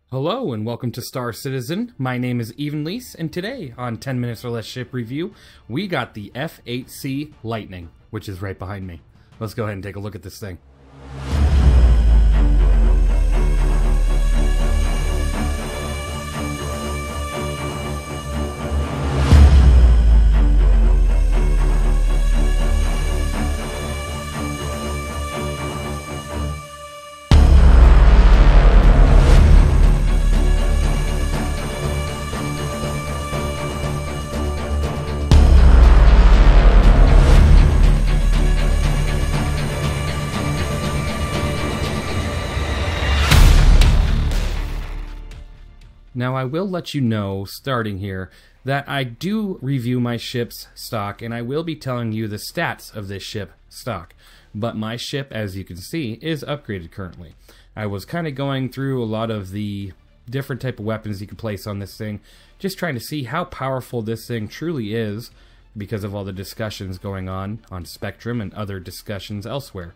Hello and welcome to Star Citizen. My name is Evenlease, and today on 10 Minutes or Less Ship Review, we got the F8C Lightning, which is right behind me. Let's go ahead and take a look at this thing. Now, I will let you know, starting here, that I do review my ship's stock, and I will be telling you the stats of this ship stock. But my ship, as you can see, is upgraded currently. I was kind of going through a lot of the different type of weapons you can place on this thing, just trying to see how powerful this thing truly is, because of all the discussions going on Spectrum and other discussions elsewhere.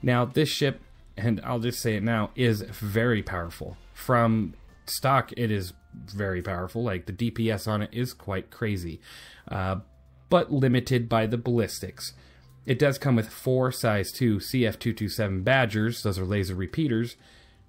Now, this ship, and I'll just say it now, is very powerful. From stock, it is very powerful. Like, the DPS on it is quite crazy, but limited by the ballistics. It does come with 4 size 2 CF227 Badgers. Those are laser repeaters,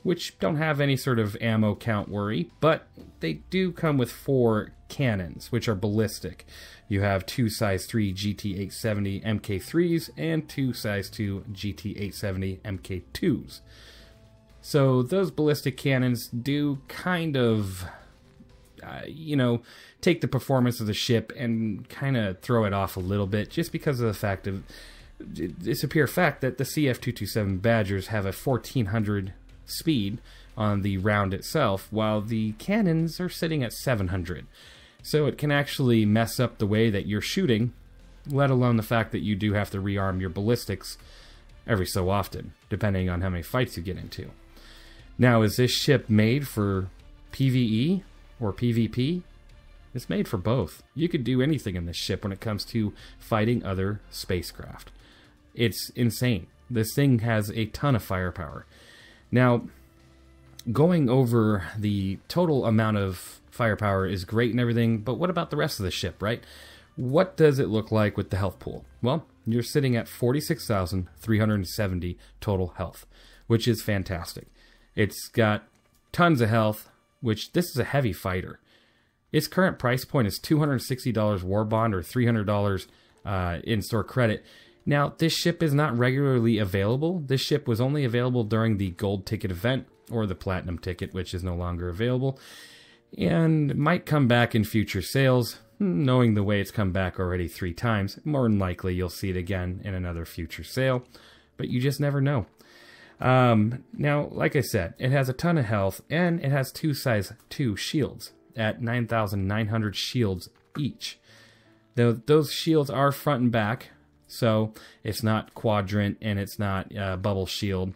which don't have any sort of ammo count worry, but they do come with 4 cannons, which are ballistic. You have 2 size 3 GT870 MK3s and 2 size 2 GT870 MK2s. So those ballistic cannons do kind of, take the performance of the ship and kind of throw it off a little bit, just because of the fact of it's a pure fact that the CF227 Badgers have a 1400 speed on the round itself, while the cannons are sitting at 700. So it can actually mess up the way that you're shooting, let alone the fact that you do have to rearm your ballistics every so often, depending on how many fights you get into. Now, is this ship made for PvE or PvP? It's made for both. You could do anything in this ship when it comes to fighting other spacecraft. It's insane. This thing has a ton of firepower. Now, going over the total amount of firepower is great and everything, but what about the rest of the ship, right? What does it look like with the health pool? Well, you're sitting at 46,370 total health, which is fantastic. It's got tons of health, which this is a heavy fighter. Its current price point is $260 war bond or $300 in-store credit. Now, this ship is not regularly available. This ship was only available during the gold ticket event, or the platinum ticket, which is no longer available, and might come back in future sales. Knowing the way it's come back already 3 times, more than likely you'll see it again in another future sale, but you just never know. Now, like I said, it has a ton of health, and it has 2 size 2 shields at 9,900 shields each. Those shields are front and back, so it's not quadrant and it's not bubble shield.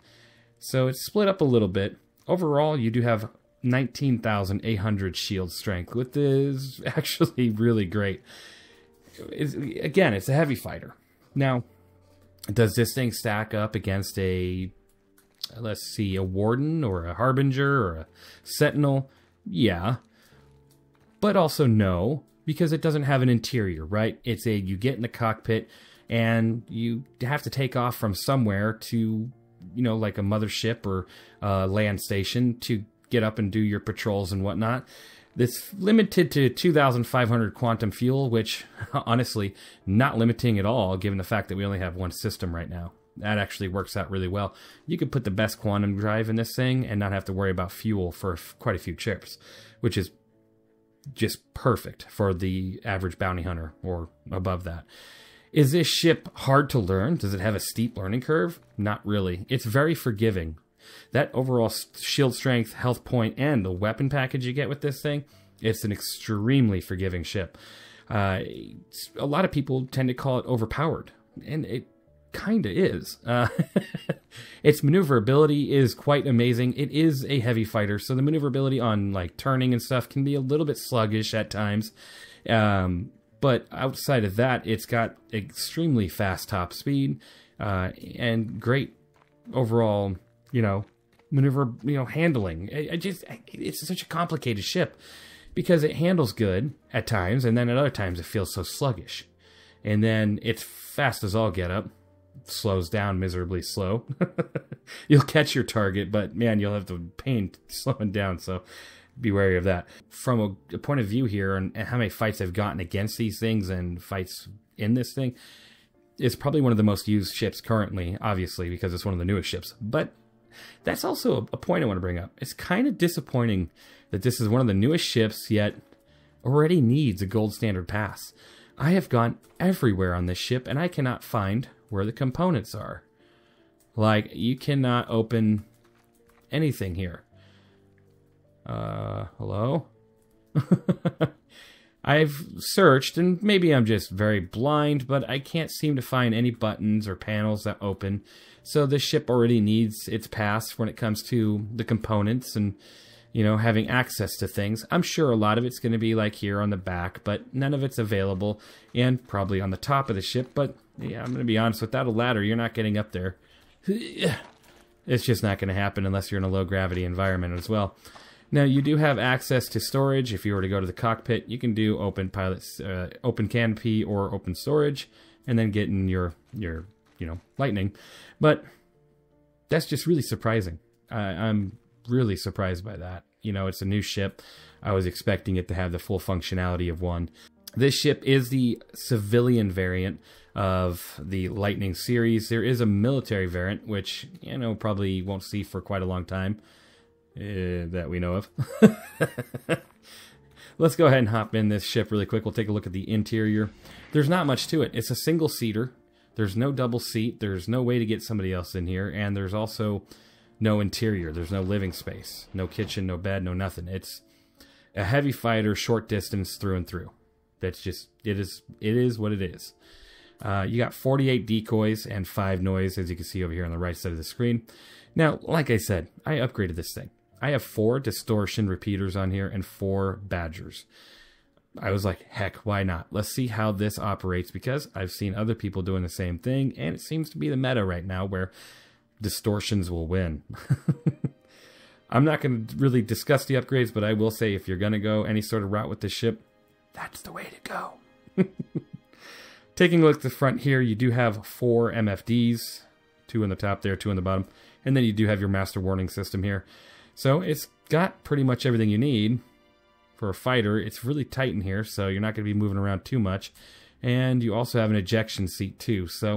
So it's split up a little bit. Overall, you do have 19,800 shield strength, which is actually really great. Again, it's a heavy fighter. Now, does this thing stack up against a, let's see, a Warden or a Harbinger or a Sentinel? Yeah. But also no, because it doesn't have an interior, right? You get in the cockpit and you have to take off from somewhere to, like a mothership or a land station to get up and do your patrols and whatnot. It's limited to 2,500 quantum fuel, which, honestly, not limiting at all, given the fact that we only have one system right now. That actually works out really well. You could put the best quantum drive in this thing and not have to worry about fuel for quite a few chips, which is just perfect for the average bounty hunter or above that. Is this ship hard to learn? Does it have a steep learning curve? Not really. It's very forgiving. That overall shield strength, health point, and the weapon package you get with this thing, it's an extremely forgiving ship. A lot of people tend to call it overpowered, and it kind of is. Its maneuverability is quite amazing. It is a heavy fighter, so the maneuverability on like turning and stuff can be a little bit sluggish at times. But outside of that, it's got extremely fast top speed and great overall, maneuver, handling. It's such a complicated ship because it handles good at times, and then at other times it feels so sluggish. And then it's fast as all get up, slows down miserably slow. You'll catch your target, but man, you'll have the pain slowing down, so be wary of that. From a point of view here and how many fights I've gotten against these things and fights in this thing, it's probably one of the most used ships currently, obviously, because it's one of the newest ships. But that's also a point I want to bring up. It's kind of disappointing that this is one of the newest ships, yet already needs a gold standard pass. I have gone everywhere on this ship, and I cannot find where the components are. Like, you cannot open anything here. Hello? I've searched, and maybe I'm just very blind, but I can't seem to find any buttons or panels that open. So this ship already needs its pass when it comes to the components and, having access to things. I'm sure a lot of it's going to be like here on the back, but none of it's available, and probably on the top of the ship. But yeah, I'm going to be honest, without a ladder, you're not getting up there. It's just not going to happen unless you're in a low gravity environment as well. Now, you do have access to storage. If you were to go to the cockpit, you can do open open canopy or open storage, and then get in your Lightning. But that's just really surprising. I'm really surprised by that. It's a new ship. I was expecting it to have the full functionality of one. This ship is the civilian variant of the Lightning series. There is a military variant, which, probably won't see for quite a long time. That we know of. Let's go ahead and hop in this ship really quick. We'll take a look at the interior. There's not much to it. It's a single-seater. There's no double seat. There's no way to get somebody else in here. And there's also no interior. There's no living space. No kitchen, no bed, no nothing. It's a heavy fighter, short distance through and through. That's just, it is what it is. You got 48 decoys and 5 noise, as you can see over here on the right side of the screen. Now, like I said, I upgraded this thing. I have 4 distortion repeaters on here and 4 badgers. I was like, heck, why not? Let's see how this operates, because I've seen other people doing the same thing, and it seems to be the meta right now where distortions will win. I'm not going to really discuss the upgrades, but I will say if you're going to go any sort of route with this ship, that's the way to go. Taking a look at the front here, you do have 4 MFDs, 2 on the top there, 2 on the bottom, and then you do have your master warning system here. So it's got pretty much everything you need for a fighter. It's really tight in here, so you're not going to be moving around too much. And you also have an ejection seat too, so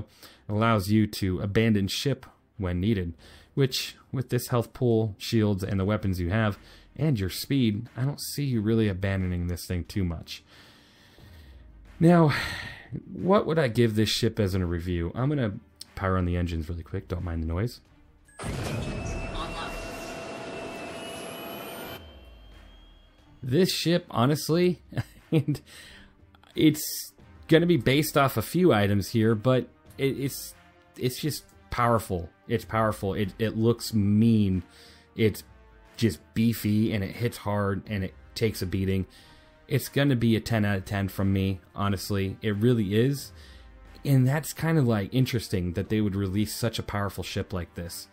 it allows you to abandon ship when needed, which with this health pool, shields, and the weapons you have, and your speed, I don't see you really abandoning this thing too much. Now, what would I give this ship as in a review? I'm going to power on the engines really quick, don't mind the noise. This ship, honestly, and it's going to be based off a few items here, but it's just powerful. It's powerful. It looks mean. It's just beefy, and it hits hard, and it takes a beating. It's going to be a 10 out of 10 from me, honestly. It really is. And that's kind of like interesting that they would release such a powerful ship like this.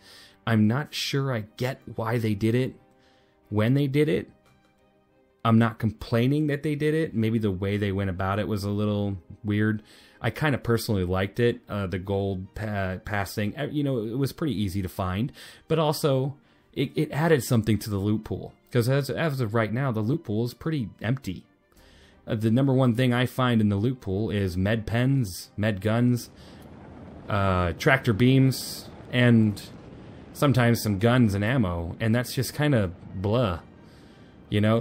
I'm not sure I get why they did it when they did it. I'm not complaining that they did it. Maybe the way they went about it was a little weird. I kind of personally liked it. The gold passing, it was pretty easy to find. But also, it added something to the loot pool. Because as of right now, the loot pool is pretty empty. The number one thing I find in the loot pool is med pens, med guns, tractor beams, and sometimes some guns and ammo. And that's just kind of blah.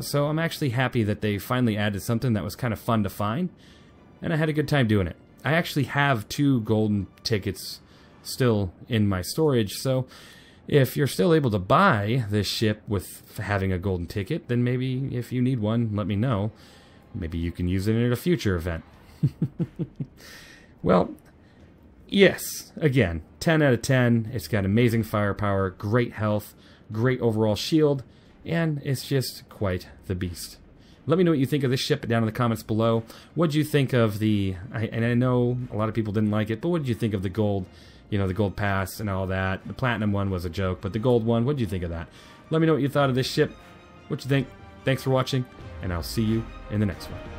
So I'm actually happy that they finally added something that was kind of fun to find, and I had a good time doing it. I actually have 2 golden tickets still in my storage, so if you're still able to buy this ship with having a golden ticket, then maybe if you need one, let me know. Maybe you can use it in a future event. Well, yes, again, 10 out of 10. It's got amazing firepower, great health, great overall shield, and it's just quite the beast. Let me know what you think of this ship down in the comments below. What did you think of and I know a lot of people didn't like it, but what did you think of the gold you know, the gold pass and all that. The platinum one was a joke, but the gold one, what did you think of that? Let me know what you thought of this ship. What you think? Thanks for watching, and I'll see you in the next one.